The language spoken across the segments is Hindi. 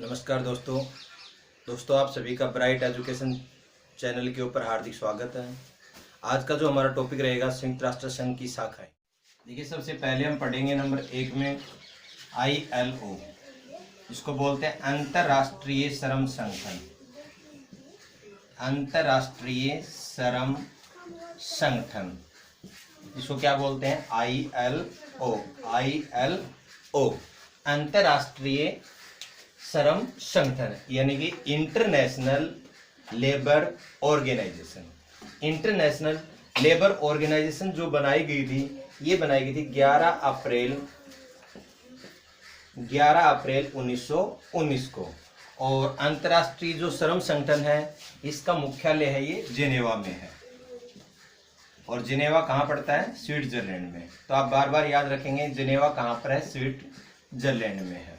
नमस्कार दोस्तों आप सभी का ब्राइट एजुकेशन चैनल के ऊपर हार्दिक स्वागत है। आज का जो हमारा टॉपिक रहेगा संयुक्त राष्ट्र संघ की शाखाएं। देखिए, सबसे पहले हम पढ़ेंगे नंबर 1 में ILO, जिसको बोलते हैं अंतर्राष्ट्रीय श्रम संगठन। अंतर्राष्ट्रीय श्रम संगठन, जिसको क्या बोलते हैं? ILO, अंतर्राष्ट्रीय श्रम संगठन, यानी कि international labour organisation. International labour organisation जो बनाई गई थी, ये बनाई गई थी 11 अप्रैल 1919 को। और अंतर्राष्ट्रीय जो श्रम संगठन है, इसका मुख्यालय है ये जिनेवा में है। और जिनेवा कहाँ पड़ता है? स्विट्जरलैंड में। तो आप बार बार याद रखेंगे जिनेवा कहाँ पर है? स्विट्जरलैंड में है।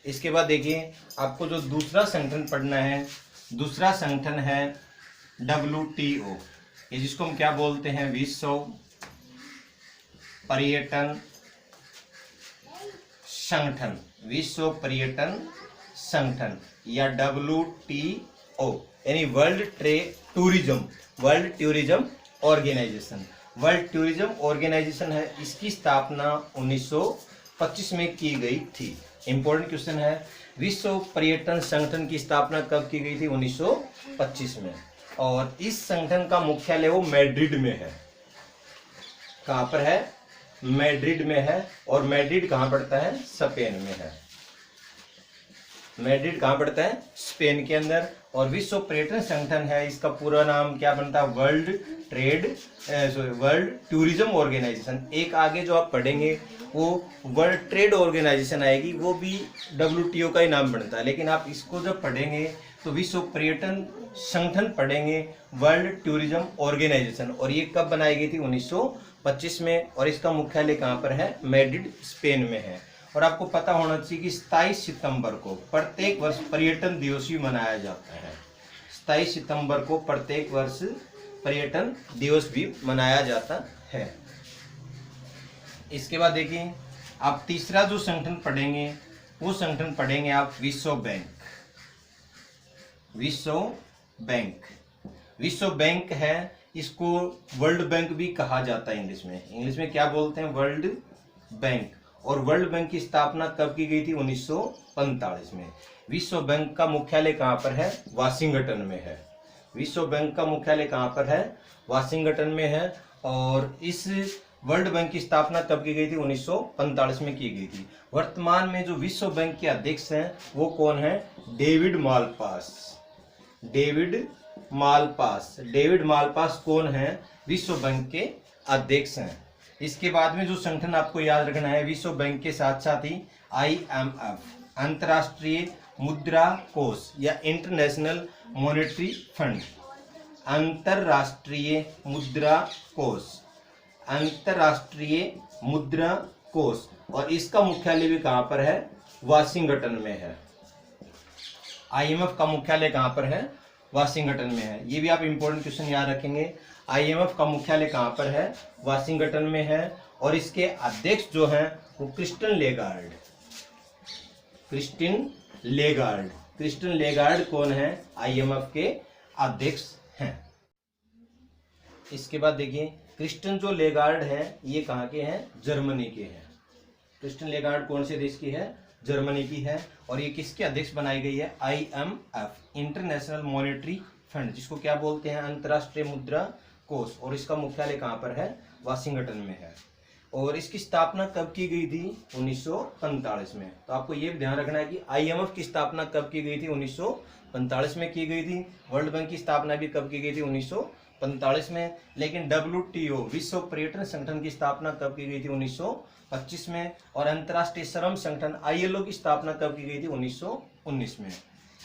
इसके बाद देखिए, आपको जो दूसरा संगठन पढ़ना है, दूसरा संगठन है WTO, ये जिसको हम क्या बोलते हैं? विश्व पर्यटन संगठन। विश्व पर्यटन संगठन या WTO, यानी world tourism organisation. World tourism organisation है, इसकी स्थापना 1925 में की गई थी। इंपॉर्टेंट क्वेश्चन है, विश्व पर्यटन संगठन की स्थापना कब की गई थी? 1925 में। और इस संगठन का मुख्यालय वो मैड्रिड में है। कहाँ पर है? मैड्रिड में है। और मैड्रिड कहाँ पड़ता है? स्पेन में है। मैड्रिड कहाँ पड़ता है? स्पेन के अंदर। और विश्व पर्यटन संगठन है, इसका पूरा नाम क्या बनता है? World tourism organisation. एक आगे जो आप पढ़ेंगे वो वर्ल्ड ट्रेड ऑर्गेनाइजेशन आएगी, वो भी WTO का ही नाम बनता है। लेकिन आप इसको जब पढ़ेंगे तो विश्व पर्यटन संगठन पढ़ेंगे, वर्ल्ड टूरिज्म ऑर्गेनाइजेशन। और ये कब बनाई गई थी? 1925 में। और इसका मुख्यालय कहाँ पर है? मैड्रिड, स्पेन में है। और आपको पता होना चाहिए कि 27 सितंबर को प्रत्येक वर्ष पर्यटन दिवस भी मनाया जाता है। 27 सितंबर को प्रत्येक वर्ष पर्यटन दिवस भी मनाया जाता है। इसके बाद देखिए, आप तीसरा जो संगठन पढ़ेंगे, वो संगठन पढ़ेंगे आप विश्व बैंक। विश्व बैंक है, इसको वर्ल्ड बैंक भी कहा जाता है इंग्लिश में। इंग्लिश में क्या बोलते हैं? World bank. और वर्ल्ड बैंक की स्थापना कब की गई थी? 1945 में। विश्व बैंक का मुख्यालय कहाँ पर है? वाशिंगटन में है। विश्व बैंक का मुख्यालय कहाँ पर है? वाशिंगटन में है। और इस वर्ल्ड बैंक की स्थापना कब की गई थी? 1945 में की गई थी। वर्तमान में जो विश्व बैंक के अध्यक्ष हैं वो कौन है? डेविड मालपास कौन है? विश्व बैंक के अध्यक्ष हैं। इसके बाद में जो संगठन आपको याद रखना है, विश्व बैंक के साथ साथ ही IMF, अंतर्राष्ट्रीय मुद्रा कोष या इंटरनेशनल मॉनेटरी फंड। अंतर्राष्ट्रीय मुद्रा कोष। और इसका मुख्यालय भी कहाँ पर है? वाशिंगटन में है। IMF का मुख्यालय कहाँ पर है? वाशिंगटन में है। ये भी आप इंपॉर्टेंट क्वेश्चन याद रखेंगे। IMF का मुख्यालय कहाँ पर है? वाशिंगटन में है। और इसके अध्यक्ष जो हैं वो क्रिस्टिन लेगार्ड कौन है? IMF के अध्यक्ष हैं। इसके बाद देखिए, क्रिस्टिन जो लेगार्ड है, ये कहाँ के हैं? जर्मनी के हैं। क्रिस्टिन लेगार्ड कौन से देश की है? जर्मनी की है। और ये किसके अध्यक्ष बनाई गई है? IMF, इंटरनेशनल मॉनेटरी फंड, जिसको क्या बोलते हैं? अंतर्राष्ट्रीय मुद्रा कोष। और इसका मुख्यालय कहाँ पर है? वाशिंगटन में है। और इसकी स्थापना कब की गई थी? 1945 में। तो आपको ये ध्यान रखना है कि IMF की स्थापना कब की गई थी? 1945 में की गई थी। वर्ल्ड बैंक की स्थापना भी कब की गई थी? 1945 में। लेकिन WTO, विश्व पर्यटन संगठन की स्थापना कब की गई थी? 1925 में। और अंतर्राष्ट्रीय श्रम संगठन ILO की स्थापना कब की गई थी? 1919 में।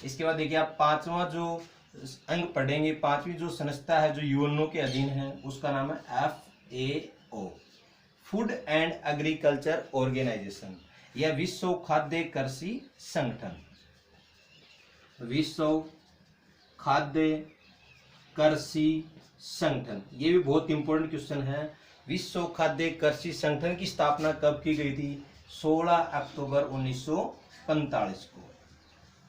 इसके बाद देखिए, आप पांचवा जो अंग पढ़ेंगे, पांचवी जो संस्था है जो UNO के अधीन है, उसका नाम है FAO, food and agriculture organisation या विश्व खाद्य कृषि संगठन। विश्व खाद्य कृषि संगठन, ये भी बहुत इंपॉर्टेंट क्वेश्चन है। विश्व खाद्य कृषि संगठन की स्थापना कब की गई थी? 16 अक्टूबर 1945 को।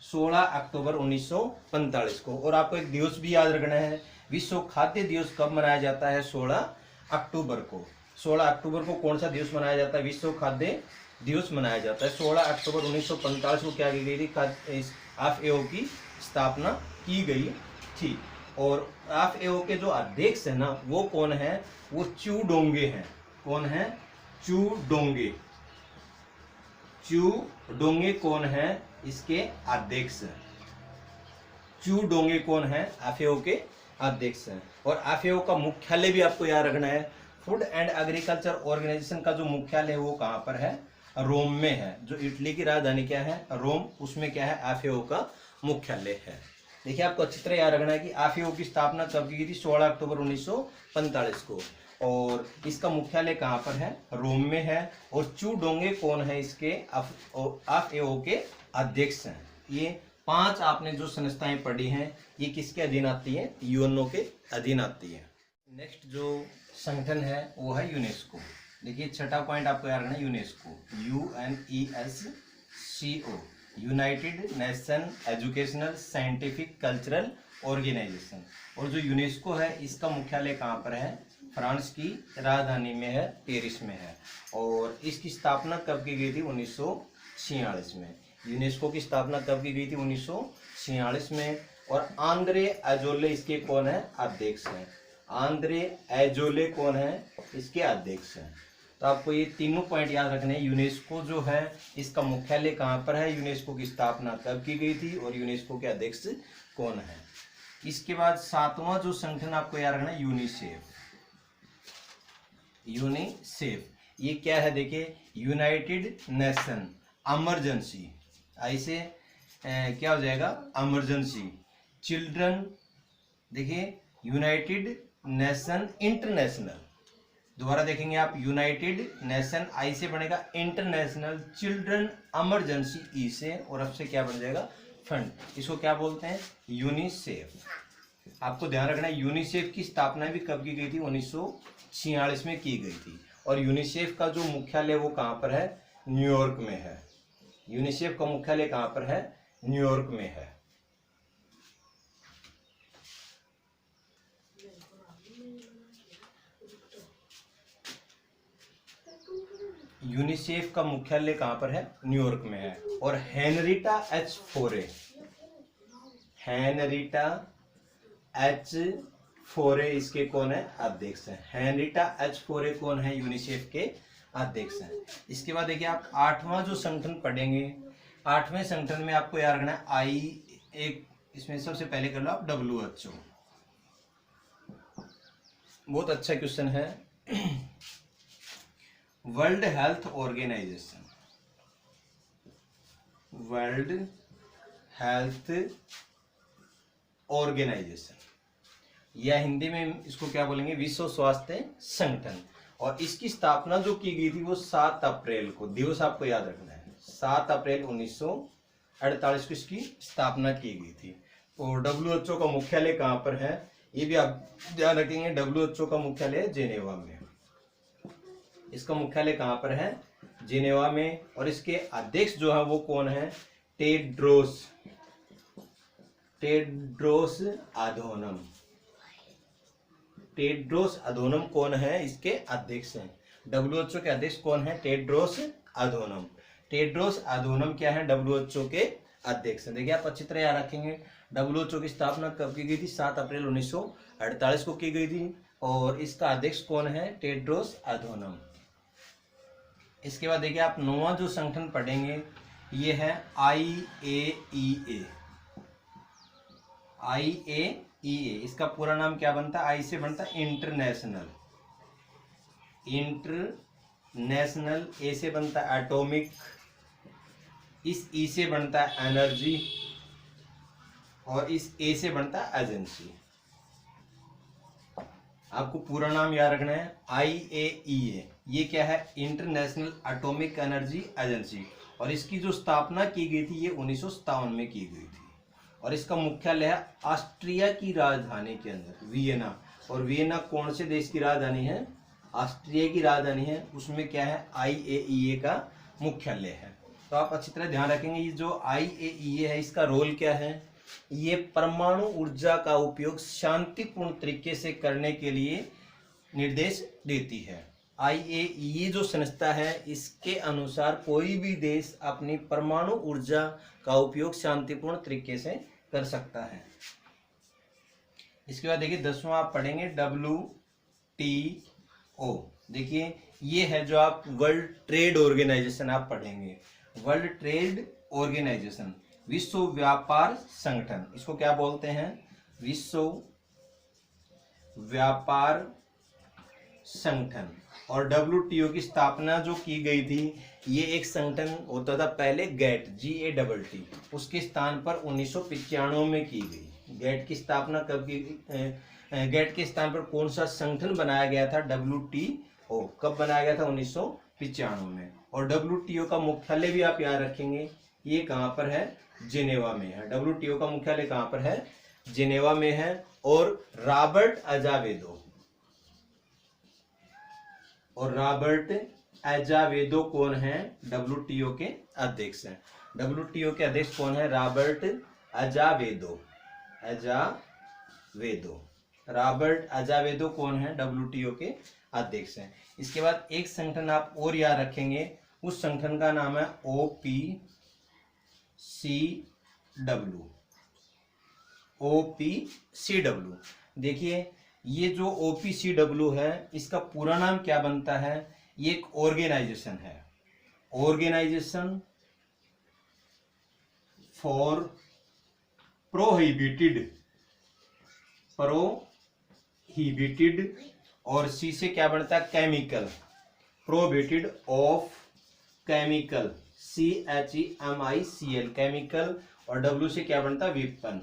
16 अक्टूबर 1945 को। और आपको एक दिवस भी याद रखना है, विश्व खाद्य दिवस कब मनाया जाता है? 16 अक्टूबर को। 16 अक्टूबर को कौन सा दिवस मनाया जाता है? विश्व खाद्य दिवस मनाया जाता है। 16 अक्टूबर 1945 को क्या की गई थी? FAO की स्थापना की गई थी। और FAO के जो अध्यक्ष है ना, वो कौन है? वो चू डोंगे हैं। कौन है? चू डोंगे। चू डोंगे कौन है? इसके अध्यक्ष। चू डोंगे कौन है? FAO के अध्यक्ष हैं। और FAO का मुख्यालय भी आपको याद रखना है। फूड एंड एग्रीकल्चर ऑर्गेनाइजेशन का जो मुख्यालय है वो कहाँ पर है? रोम में है। जो इटली की राजधानी क्या है? रोम। उसमें क्या है? FAO का मुख्यालय है। देखिए, आपको अच्छी तरह याद रखना है कि FAO की स्थापना कब की गई थी? 16 अक्टूबर 1945 को। और इसका मुख्यालय कहाँ पर है? रोम में है। और चू डोंगे कौन है? इसके FAO के अध्यक्ष हैं। ये 5 आपने जो संस्थाएं पढ़ी हैं, ये किसके अधीन आती हैं? यूएनओ के अधीन आती है। नेक्स्ट जो संगठन है वो है यूनेस्को। देखिए, छठा पॉइंट आपको याद रखना है, UNESCO. UNESCO, United nation educational scientific cultural organisation. और जो यूनेस्को है, इसका मुख्यालय कहाँ पर है? फ्रांस की राजधानी में है, पेरिस में है। और इसकी स्थापना कब की गई थी? 1946 में। यूनेस्को की स्थापना कब की गई थी? 1946 में। और आंद्रे एजोले इसके कौन है? अध्यक्ष हैं। आंद्रे एजोले कौन है? इसके अध्यक्ष हैं। तो आपको ये तीनों पॉइंट याद रखने हैं। यूनेस्को जो है, इसका मुख्यालय कहाँ पर है? यूनेस्को की स्थापना कब की गई थी? और यूनेस्को के अध्यक्ष कौन है? इसके बाद 7वां जो संगठन आपको याद रखना है, यूनिसेफ। यूनिसेफ ये क्या है? देखिए, यूनाइटेड नेशन इमरजेंसी, ऐसे क्या हो जाएगा? Emergency children. देखिए, यूनाइटेड नेशन इंटरनेशनल, दोबारा देखेंगे आप, यूनाइटेड नेशन आई से बनेगा इंटरनेशनल चिल्ड्रन इमरजेंसी ई से, और अब से क्या बन जाएगा? फंड। इसको क्या बोलते हैं? यूनिसेफ। आपको ध्यान रखना है, यूनिसेफ की स्थापना भी कब की गई थी? 1946 में की गई थी। और यूनिसेफ का जो मुख्यालय वो कहाँ पर है? न्यूयॉर्क में है। यूनिसेफ का मुख्यालय कहाँ पर है? न्यूयॉर्क में है। यूनिसेफ का मुख्यालय कहाँ पर है? न्यूयॉर्क में है। और हेनरिटा एच फोरे इसके कौन है? अध्यक्ष हैं। हेनरिटा एच फोरे कौन है? यूनिसेफ के अध्यक्ष हैं। इसके बाद देखिए, आप 8वां जो संगठन पढ़ेंगे, 8वें संगठन में आपको याद रखना है एक इसमें सबसे पहले कर लो आप WHO। बहुत अच्छा क्वेश्चन है। World health organisation. World health organisation, या हिंदी में इसको क्या बोलेंगे? विश्व स्वास्थ्य संगठन। और इसकी स्थापना जो की गई थी वो 7 अप्रैल को। दिवस आपको याद रखना है, 7 अप्रैल 1948 को इसकी स्थापना की गई थी। और WHO का मुख्यालय कहाँ पर है? ये भी आप ध्यान रखेंगे। WHO का मुख्यालय जेनेवा में। इसका मुख्यालय कहाँ पर है? जेनेवा में। और इसके अध्यक्ष जो है वो कौन है? टेड्रोस अधोनम। टेड्रोस अधोनम कौन है? इसके अध्यक्ष हैं। WHO के अध्यक्ष कौन है? टेड्रोस अधोनम। टेड्रोस अधोनम क्या है? WHO के अध्यक्ष हैं। देखिए, आप अच्छी तरह याद रखेंगे। WHO की स्थापना कब की गई थी? 7 अप्रैल 1948 को की गई थी। और इसका अध्यक्ष कौन है? टेड्रोस अधोनम। इसके बाद देखिए, आप 9वां जो संगठन पढ़ेंगे, ये है IAEA। IAEA इसका पूरा नाम क्या बनता है? आई से बनता है इंटरनेशनल। ए से बनता है एटॉमिक, इस ई से बनता है एनर्जी, और इस ए से बनता है एजेंसी। आपको पूरा नाम याद रखना है, IAEA। ये क्या है? International atomic energy agency. और इसकी जो स्थापना की गई थी ये 1957 में की गई थी। और इसका मुख्यालय है ऑस्ट्रिया की राजधानी के अंदर, वियना। और वियना कौन से देश की राजधानी है? ऑस्ट्रिया की राजधानी है। उसमें क्या है? IAEA का मुख्यालय है। तो आप अच्छी तरह ध्यान रखेंगे, ये जो IAEA है इसका रोल क्या है, ये परमाणु ऊर्जा का उपयोग शांतिपूर्ण तरीके से करने के लिए निर्देश देती है। IAEA जो संस्था है इसके अनुसार कोई भी देश अपनी परमाणु ऊर्जा का उपयोग शांतिपूर्ण तरीके से कर सकता है। इसके बाद देखिए 10वां आप पढ़ेंगे WTO। देखिए ये है जो आप वर्ल्ड ट्रेड ऑर्गेनाइजेशन आप पढ़ेंगे। वर्ल्ड ट्रेड ऑर्गेनाइजेशन, विश्व व्यापार संगठन, इसको क्या बोलते हैं, विश्व व्यापार संगठन। और WTO की स्थापना जो की गई थी, ये एक संगठन होता था पहले GATT, उसके स्थान पर 1995 में की गई। गैट की स्थापना कब की, गैट के स्थान पर कौन सा संगठन बनाया गया था, WTO, कब बनाया गया था, 1995 में। और WTO का मुख्यालय भी आप याद रखेंगे, ये कहाँ पर है, जिनेवा में है। WTO का मुख्यालय कहाँ पर है, जिनेवा में है। और रॉबर्ट अज़ावेदो कौन है, WTO के अध्यक्ष हैं। WTO के अध्यक्ष कौन है, रॉबर्ट अज़ावेदो कौन है, WTO के अध्यक्ष हैं। इसके बाद एक संगठन आप और याद रखेंगे, उस संगठन का नाम है OPCW। देखिए ये जो OPCW है इसका पूरा नाम क्या बनता है, ये एक ऑर्गेनाइजेशन है, ऑर्गेनाइजेशन फॉर प्रोहिबिटेड, और सी से क्या बनता है, chemical, prohibited of chemical, CHEMICL, chemical, और W से क्या बनता है, वेपन।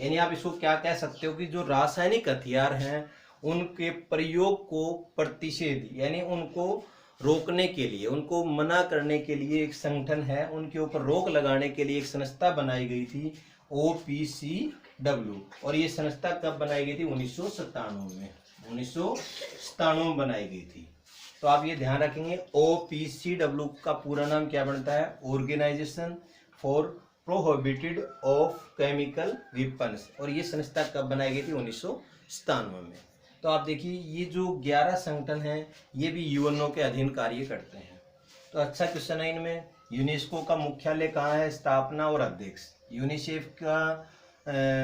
यानी आप इसको क्या कह सकते हो कि जो रासायनिक हथियार हैं उनके प्रयोग को प्रतिषेध, यानी उनको रोकने के लिए, उनको मना करने के लिए एक संगठन है, उनके ऊपर रोक लगाने के लिए एक संस्था बनाई गई थी, OPCW। और ये संस्था कब बनाई गई थी, 1997 में, 1997 बनाई गई थी। तो आप ये ध्यान रखेंगे, OPCW का पूरा नाम क्या बनता है, organisation for prohibited of chemical weapons. और ये संस्था कब बनाई गई थी, 1997 में। तो आप देखिए ये जो 11 संगठन हैं ये भी UNO के अधीन कार्य करते हैं। तो अच्छा क्वेश्चन है इनमें, यूनेस्को का मुख्यालय कहाँ है, स्थापना और अध्यक्ष, यूनिसेफ का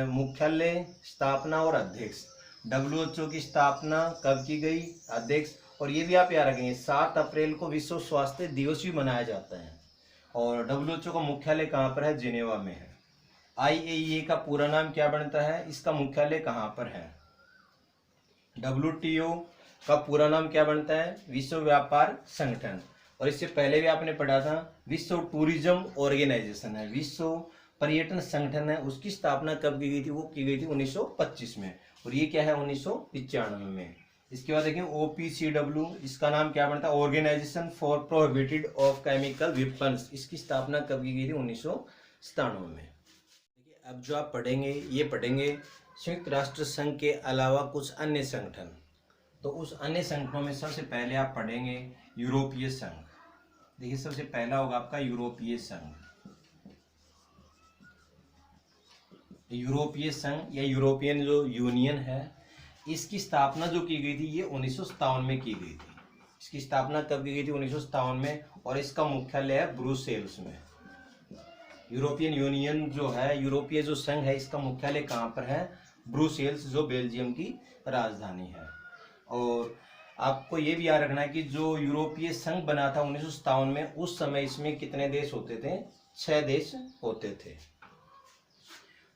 मुख्यालय, स्थापना और अध्यक्ष, WHO की स्थापना कब की गई, अध्यक्ष। और ये भी आप याद रखेंगे 7 अप्रैल को विश्व स्वास्थ्य दिवस भी मनाया जाता है। और WHO का मुख्यालय कहाँ पर है, जिनेवा में है। IAEA का पूरा नाम क्या बनता है, इसका मुख्यालय कहाँ पर है। WTO का पूरा नाम क्या बनता है, विश्व व्यापार संगठन। और इससे पहले भी आपने पढ़ा था विश्व टूरिज्म ऑर्गेनाइजेशन है, विश्व पर्यटन संगठन है, उसकी स्थापना कब की गई थी, वो की गई थी 1925 में। और ये क्या है, 1995 में। इसके बाद देखें OPCW, इसका नाम क्या बनता है, organisation for prohibited of chemical weapons, इसकी स्थापना कब की गई थी, 1997 में। देखिए अब जो आप पढ़ेंगे ये पढ़ेंगे संयुक्त राष्ट्र संघ के अलावा कुछ अन्य संगठन। तो उस अन्य संगठनों में सबसे पहले आप पढ़ेंगे यूरोपीय संघ। देखिए सबसे पहला होगा आपका यूरोपीय संघ। यूरोपीय संघ या यूरोपियन जो यूनियन है, इसकी स्थापना जो की गई थी ये 1957 में की गई थी। इसकी स्थापना कब की गई थी, 1957 में। और इसका मुख्यालय है ब्रुसेल्स में। यूरोपियन यूनियन जो है, यूरोपीय जो संघ है, इसका मुख्यालय कहाँ पर है, ब्रुसेल्स, जो बेल्जियम की राजधानी है। और आपको ये भी याद रखना है कि जो यूरोपीय संघ बना था 1957 में, उस समय इसमें कितने देश होते थे, 6 देश होते थे।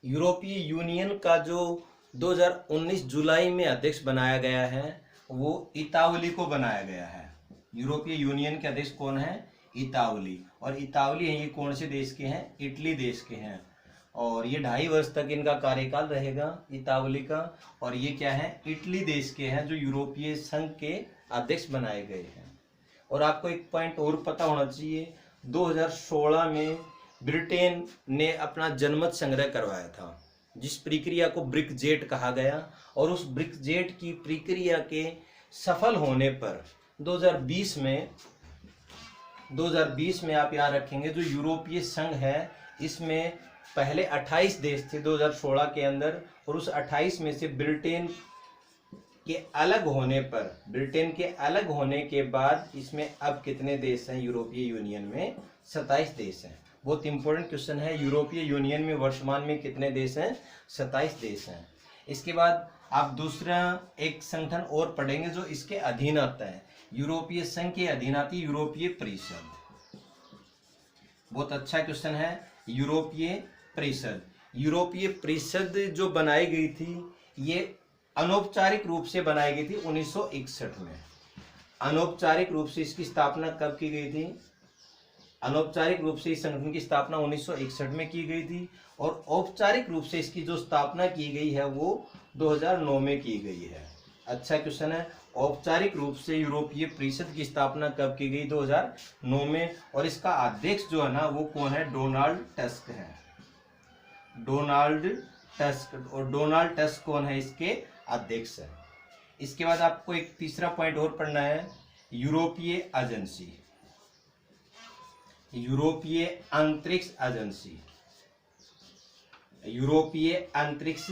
यूरोपीय यूनियन का जो 2019 जुलाई में अध्यक्ष बनाया गया है वो इतावली को बनाया गया है। यूरोपीय यूनियन के अध्यक्ष कौन है, इतावली। और इतावली है ये कौन से देश के हैं, इटली देश के हैं। और ये 2.5 वर्ष तक इनका कार्यकाल रहेगा इतावली का। और ये क्या है, इटली देश के हैं जो यूरोपीय संघ के अध्यक्ष बनाए गए हैं। और आपको एक पॉइंट और पता होना चाहिए, 2016 में ब्रिटेन ने अपना जनमत संग्रह करवाया था, जिस प्रक्रिया को ब्रिक्जेट कहा गया। और उस ब्रिक्जेट की प्रक्रिया के सफल होने पर 2020 में 2020 में आप याद रखेंगे जो यूरोपीय संघ है इसमें पहले 28 देश थे 2016 के अंदर, और उस 28 में से ब्रिटेन के अलग होने के बाद इसमें अब कितने देश हैं यूरोपीय यूनियन में? 27 देश हैं। बहुत इंपॉर्टेंट क्वेश्चन है, यूरोपीय यूनियन में वर्तमान में कितने देश हैं? 27 देश हैं। इसके बाद आप दूसरा एक संगठन और पढ़ेंगे जो इसके अधीन आता है, यूरोपीय संघ के अधीन आती है यूरोपीय परिषद। बहुत अच्छा क्वेश्चन है, यूरोपीय परिषद। यूरोपीय परिषद जो बनाई गई थी ये अनौपचारिक रूप से बनाई गई थी 1961 में। अनौपचारिक रूप से इसकी स्थापना कब की गई थी? अनौपचारिक रूप से इस संगठन की स्थापना 1961 में की गई थी, और औपचारिक रूप से इसकी जो स्थापना की गई है वो 2009 में की गई है। अच्छा क्वेश्चन है, औपचारिक रूप से यूरोपीय परिषद की स्थापना कब की गई? 2009 में, और इसका अध्यक्ष जो है ना वो कौन है? डोनाल्ड टस्क है। डोनाल्ड टस्क, और डोनाल्ड टस्क कौन है? इसके अध्यक्ष है। इसके बाद आपको एक तीसरा पॉइंट और पढ़ना है, यूरोपीय एजेंसी, यूरोपीय अंतरिक्ष एजेंसी, यूरोपीय अंतरिक्ष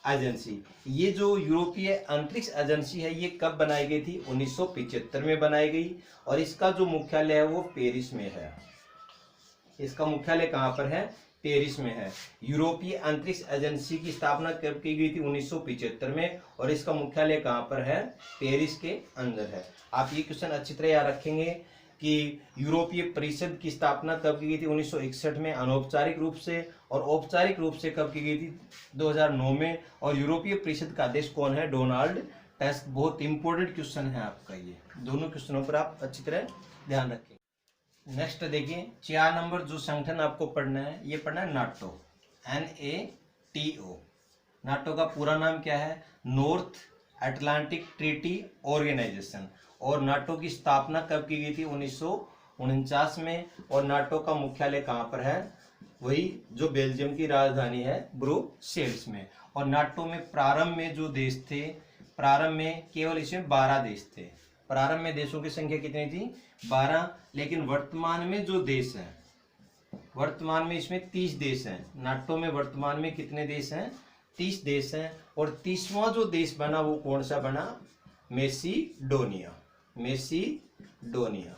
एजेंसी। ये जो यूरोपीय अंतरिक्ष एजेंसी है ये कब बनाई गई थी? 1975 में बनाई गई, और इसका जो मुख्यालय है वो पेरिस में है। इसका मुख्यालय कहाँ पर है? पेरिस में है। यूरोपीय अंतरिक्ष एजेंसी की स्थापना कब की गई थी? 1975 में, और इसका मुख्यालय कहाँ पर है? पेरिस के अंदर है। आप ये क्वेश्चन अच्छी तरह याद रखेंगे कि यूरोपीय परिषद की स्थापना कब की गई थी? 1961 में अनौपचारिक रूप से, और औपचारिक रूप से कब की गई थी? 2009 में, और यूरोपीय परिषद का अध्यक्ष कौन है? Donald tusk. बहुत इंपॉर्टेंट क्वेश्चन है आपका ये, दोनों क्वेश्चनों पर आप अच्छी तरह ध्यान रखें। नेक्स्ट देखिए 4 नंबर जो संगठन आपको पढ़ना है ये पढ़ना है नाटो, NATO। नाटो का पूरा नाम क्या है? North atlantic treaty organisation. और नाटो की स्थापना कब की गई थी? 1949 में, और नाटो का मुख्यालय कहाँ पर है? वही जो बेल्जियम की राजधानी है ब्रुसेल्स में। और नाटो में प्रारंभ में जो देश थे, प्रारंभ में केवल इसमें 12 देश थे। प्रारंभ में देशों की संख्या कितनी थी? 12। लेकिन वर्तमान में जो देश हैं, वर्तमान में इसमें 30 देश हैं। नाटो में वर्तमान में कितने देश हैं? 30 देश हैं। और 30वां जो देश बना वो कौन सा बना? मैसिडोनिया। मैसिडोनिया।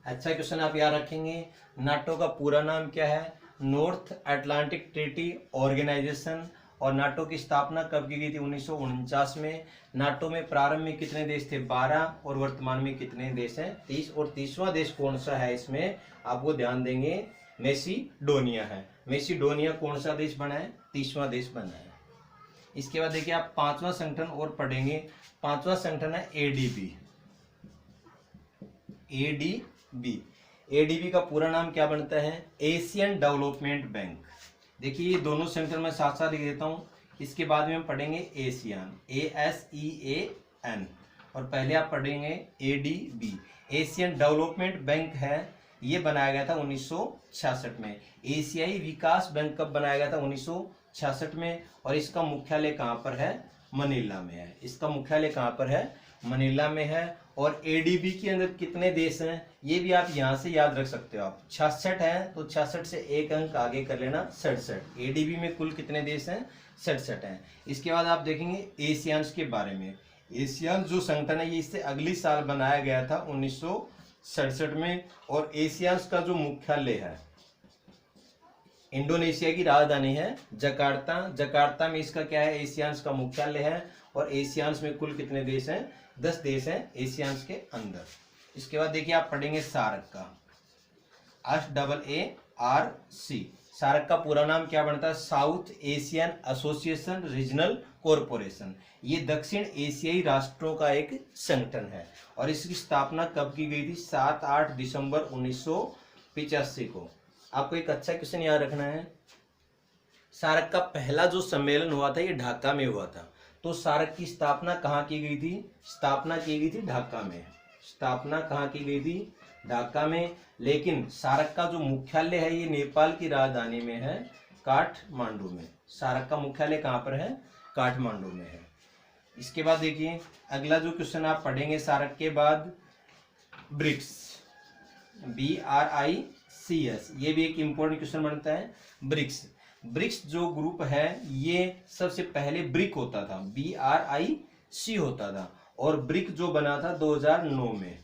अच्छा क्वेश्चन आप याद रखेंगे, नाटो का पूरा नाम क्या है? North atlantic treaty organisation. और नाटो की स्थापना कब की गई थी? 1949 में। नाटो में प्रारंभ में कितने देश थे? 12, और वर्तमान में कितने देश हैं? 30। और 30वां देश कौन सा है इसमें? आपको ध्यान देंगे, मैसिडोनिया है। मैसिडोनिया कौन सा देश बना है? 30वां देश बना है। इसके बाद देखिए आप 5वां संगठन और पढ़ेंगे। 5वां संगठन है ADB। ADB का पूरा नाम क्या बनता है? Asian development bank. देखिए ये दोनों संगठन मैं साथ साथ लिख देता हूँ। इसके बाद में हम पढ़ेंगे एशियन, ASEAN, और पहले आप पढ़ेंगे ADB। एशियन डेवलपमेंट बैंक है, ये बनाया गया था 1966 में। एशियाई विकास बैंक कब बनाया गया था? 1966 में। और इसका मुख्यालय कहाँ पर है? मनीला में है। इसका मुख्यालय कहाँ पर है? मनीला में है। और ADB के अंदर कितने देश हैं ये भी आप यहाँ से याद रख सकते हो। आप 66 है तो 66 से एक अंक आगे कर लेना, 67। ADB में कुल कितने देश हैं? 67 हैं। इसके बाद आप देखेंगे एशियान्स के बारे में। एशियान जो संगठन है ये इससे अगली साल बनाया गया था 1967 में। और एशियान्स का जो मुख्यालय है, इंडोनेशिया की राजधानी है जकार्ता। जकार्ता में इसका क्या है? एशियान्स का मुख्यालय है। और एशियान्स में कुल कितने देश हैं? 10 देश हैं एशियान्स के अंदर। इसके बाद देखिए आप पढ़ेंगे सार्क का, SAARC। सार्क का पूरा नाम क्या बनता है? South Asian association regional corporation. ये दक्षिण एशियाई राष्ट्रों का एक संगठन है। और इसकी स्थापना कब की गई थी? 7-8 दिसंबर 1985 को। आपको एक अच्छा क्वेश्चन याद रखना है, सार्क का पहला जो सम्मेलन हुआ था ये ढाका में हुआ था। तो सार्क की स्थापना कहाँ की गई थी? स्थापना की गई थी ढाका में। स्थापना कहाँ की गई थी? ढाका में। लेकिन सार्क का जो मुख्यालय है ये नेपाल की राजधानी में है, काठमांडू में। सार्क का मुख्यालय कहाँ पर है? काठमांडू में है। इसके बाद देखिए अगला जो क्वेश्चन आप पढ़ेंगे सार्क के बाद, ब्रिक्स। BRICS, ये भी एक इंपॉर्टेंट क्वेश्चन बनता है। ब्रिक्स, ब्रिक्स जो ग्रुप है ये सबसे पहले ब्रिक होता था, BRIC होता था, और ब्रिक जो बना था 2009 में।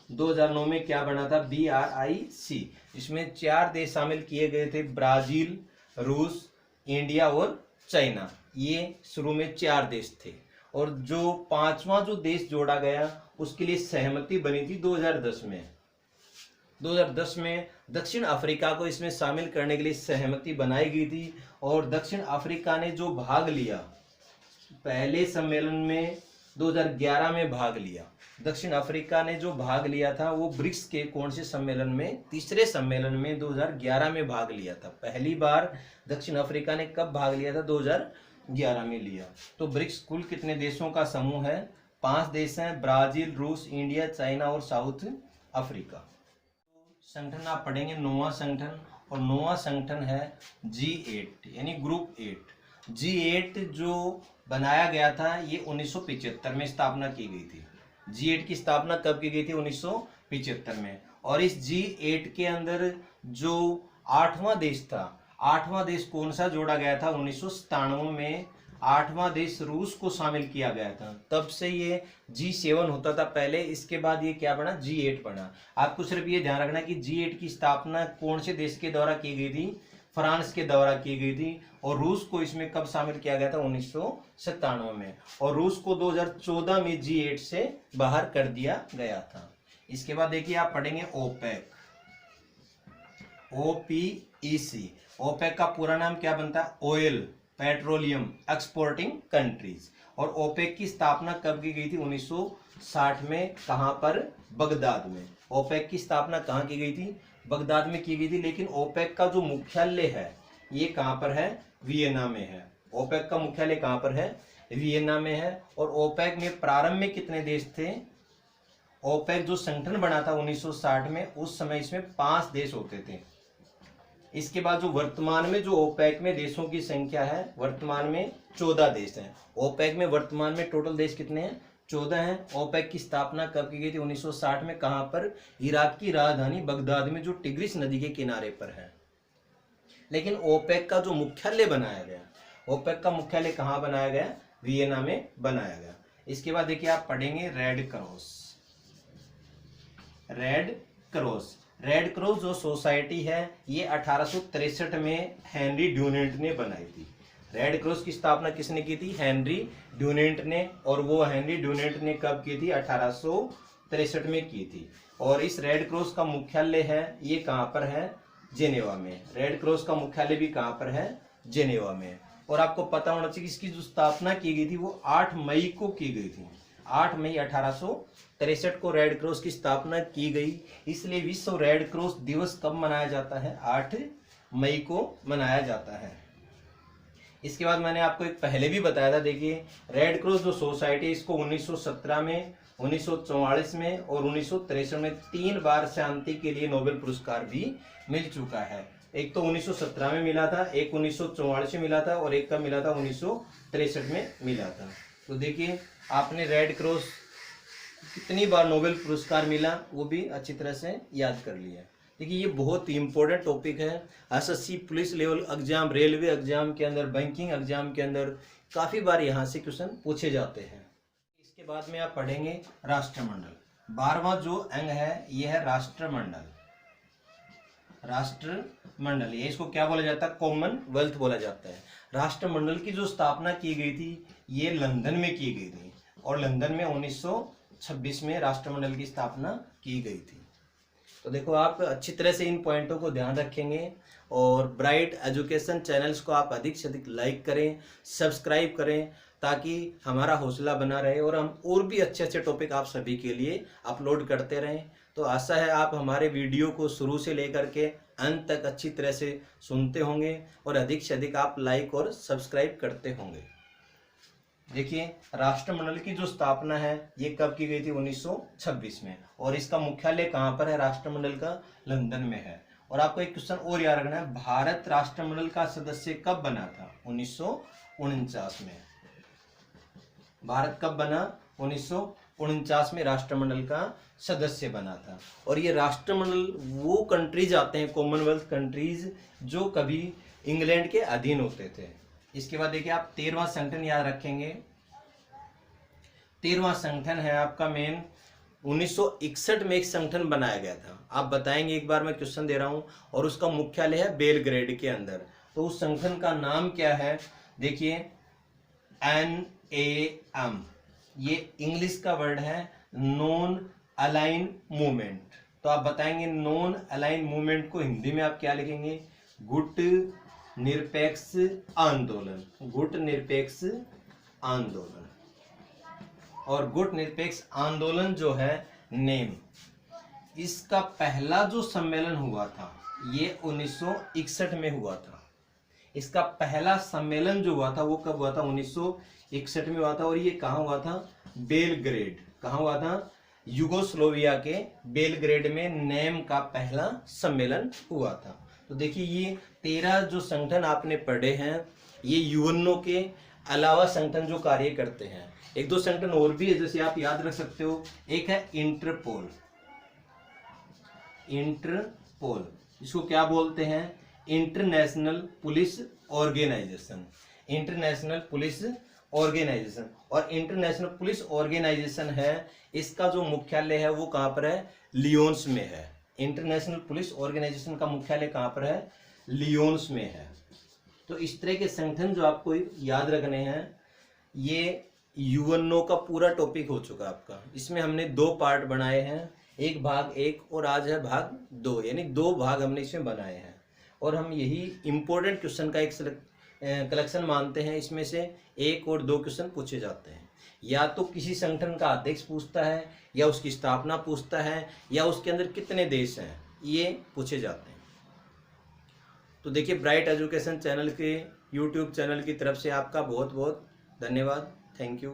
2009 में क्या बना था? BRIC। इसमें 4 देश शामिल किए गए थे, ब्राजील, रूस, इंडिया और चाइना। ये शुरू में 4 देश थे, और जो 5वां जो देश जोड़ा गया उसके लिए सहमति बनी थी 2010 में। 2010 में दक्षिण अफ्रीका को इसमें शामिल करने के लिए सहमति बनाई गई थी, और दक्षिण अफ्रीका ने जो भाग लिया पहले सम्मेलन में 2011 में भाग लिया, दक्षिण अफ्रीका ने जो भाग लिया था वो ब्रिक्स के कौन से सम्मेलन में? तीसरे सम्मेलन में 2011 में भाग लिया था। पहली बार दक्षिण अफ्रीका ने कब भाग लिया था? 2011 में लिया। तो ब्रिक्स कुल कितने देशों का समूह है? 5 देश हैं, ब्राजील, रूस, इंडिया, चाइना और साउथ अफ्रीका। संगठन आप पढ़ेंगे 9वां संगठन, और 9वां संगठन है G8 यानी ग्रुप 8। G8 जो बनाया गया था ये 1975 में स्थापना की गई थी। G8 की स्थापना कब की गई थी? 1975 में। और इस G8 के अंदर जो 8वां देश था, 8वां देश कौन सा जोड़ा गया था? 1997 में 8वां देश रूस को शामिल किया गया था। तब से ये G7 होता था पहले, इसके बाद ये क्या बना? G8 बना। आपको सिर्फ ये ध्यान रखना कि G8 की स्थापना कौन से देश के द्वारा की गई थी? फ्रांस के द्वारा की गई थी। और रूस को इसमें कब शामिल किया गया था? 1997 में। और रूस को 2014 में G8 से बाहर कर दिया गया था। इसके बाद देखिए आप पढ़ेंगे ओपेक, OPEC। ओपेक का पूरा नाम क्या बनता है? Oil petroleum exporting countries. और ओपेक की स्थापना कब की गई थी? 1960 में। कहां पर? बगदाद में। ओपेक की स्थापना कहां की गई थी? बगदाद में की गई थी। लेकिन ओपेक का जो मुख्यालय है ये कहां पर है? वियना में है। ओपेक का मुख्यालय कहां पर है? वियना में है। और ओपेक में प्रारंभ में कितने देश थे? ओपेक जो संगठन बना था 1960 में, उस समय इसमें 5 देश होते थे। इसके बाद जो वर्तमान में जो ओपेक में देशों की संख्या है, वर्तमान में 14 देश हैं। ओपेक में वर्तमान में टोटल देश कितने हैं? 14 हैं। ओपेक की स्थापना कब की गई थी? 1960 में। कहां पर? इराक की राजधानी बगदाद में, जो टिग्रिस नदी के किनारे पर है। लेकिन ओपेक का जो मुख्यालय बनाया गया, ओपेक का मुख्यालय कहां बनाया गया? वियना में बनाया गया। इसके बाद देखिए आप पढ़ेंगे red cross. Red cross, red cross जो सोसाइटी है ये 1863 में हेनरी ड्यूनेंट ने बनाई थी। रेड क्रॉस की स्थापना किसने की थी? हेनरी ड्यूनेंट ने। और वो हेनरी ड्यूनेंट ने कब की थी? 1863 में की थी। और इस रेड क्रॉस का मुख्यालय है ये कहां पर है? जेनेवा में। रेड क्रॉस का मुख्यालय भी कहां पर है? जेनेवा में। और आपको पता होना चाहिए कि इसकी जो स्थापना की गई थी वो 8 मई को की गई थी। 8 मई 1863 को रेड क्रॉस की स्थापना की गई। इसलिए विश्व रेड क्रॉस दिवस कब मनाया जाता है? 8 मई को मनाया जाता है। इसके बाद मैंने आपको एक पहले भी बताया था, देखिए रेड क्रॉस जो सोसाइटी इसको 1917 में, 1944 में और 1963 में 3 बार शांति के लिए नोबेल पुरस्कार भी मिल चुका है। एक तो 1917 में मिला था, एक 1944 में मिला था, और एक कब मिला था? 1963 में मिला था। तो देखिए आपने रेड क्रॉस कितनी बार नोबेल पुरस्कार मिला वो भी अच्छी तरह से याद कर लिया। देखिए ये बहुत ही इंपॉर्टेंट टॉपिक है। SSC police level exam, railway exam के अंदर, बैंकिंग एग्जाम के अंदर काफी बार यहाँ से क्वेश्चन पूछे जाते हैं। इसके बाद में आप पढ़ेंगे राष्ट्रमंडल। 12वां जो अंग है यह है राष्ट्रमंडल। राष्ट्रमंडल ये इसको क्या बोला जाता है? कॉमनवेल्थ बोला जाता है। राष्ट्रमंडल की जो स्थापना की गई थी ये लंदन में की गई थी, और लंदन में 1926 में राष्ट्रमंडल की स्थापना की गई थी। तो देखो आप अच्छी तरह से इन पॉइंटों को ध्यान रखेंगे, और ब्राइट एजुकेशन चैनल्स को आप अधिक से अधिक लाइक करें, सब्सक्राइब करें, ताकि हमारा हौसला बना रहे और हम और भी अच्छे अच्छे टॉपिक आप सभी के लिए अपलोड करते रहें। तो आशा है आप हमारे वीडियो को शुरू से लेकर के अंत तक अच्छी तरह से सुनते होंगे, और अधिक से अधिक आप लाइक और सब्सक्राइब करते होंगे। देखिए राष्ट्रमंडल की जो स्थापना है ये कब की गई थी? 1926 में। और इसका मुख्यालय कहाँ पर है? राष्ट्रमंडल का लंदन में है। और आपको एक क्वेश्चन और याद रखना है, भारत राष्ट्रमंडल का सदस्य कब बना था? 1949 में। भारत कब बना? 1949 में राष्ट्रमंडल का सदस्य बना था। और ये राष्ट्रमंडल वो कंट्रीज आते हैं, कॉमनवेल्थ कंट्रीज, जो कभी इंग्लैंड के अधीन होते थे। इसके बाद देखिए आप 13वां संगठन याद रखेंगे। 13वां संगठन है आपका मेन 1961 में एक संगठन बनाया गया था। आप बताएंगे, एक बार मैं क्वेश्चन दे रहा हूं, और उसका मुख्यालय है बेलग्रेड के अंदर। तो उस संगठन का नाम क्या है? देखिए NAM, ये इंग्लिश का वर्ड है, नॉन अलाइन मूवमेंट। तो आप बताएंगे नॉन अलाइन मूवमेंट को हिंदी में आप क्या लिखेंगे? गुट निरपेक्ष आंदोलन। गुट निरपेक्ष आंदोलन। और गुट निरपेक्ष आंदोलन जो है नेम, इसका पहला जो सम्मेलन हुआ था ये 1961 में हुआ था। इसका पहला सम्मेलन जो हुआ था वो कब हुआ था? 1961 में हुआ था। और ये कहाँ हुआ था? बेलग्रेड। कहाँ हुआ था? यूगोस्लोविया के बेलग्रेड में नेम का पहला सम्मेलन हुआ था। तो देखिए ये 13 जो संगठन आपने पढ़े हैं, ये यूएनओ के अलावा संगठन जो कार्य करते हैं। एक दो संगठन और भी है, जैसे आप याद रख सकते हो। एक है इंटरपोल। इंटरपोल इसको क्या बोलते हैं? International police organisation. International police organisation. और इंटरनेशनल पुलिस ऑर्गेनाइजेशन है, इसका जो मुख्यालय है वो कहाँ पर है? लियोन्स में है। इंटरनेशनल पुलिस ऑर्गेनाइजेशन का मुख्यालय कहाँ पर है? लियोन्स में है। तो इस तरह के संगठन जो आपको याद रखने हैं, ये यूएनओ का पूरा टॉपिक हो चुका आपका। इसमें हमने 2 पार्ट बनाए हैं, एक भाग 1 और आज है भाग 2, यानी 2 भाग हमने इसमें बनाए हैं। और हम यही इम्पोर्टेंट क्वेश्चन का एक कलेक्शन मानते हैं। इसमें से 1 और 2 क्वेश्चन पूछे जाते हैं। या तो किसी संगठन का अध्यक्ष पूछता है, या उसकी स्थापना पूछता है, या उसके अंदर कितने देश हैं, ये पूछे जाते हैं। तो देखिए ब्राइट एजुकेशन चैनल के यूट्यूब चैनल की तरफ से आपका बहुत बहुत धन्यवाद। Thank you.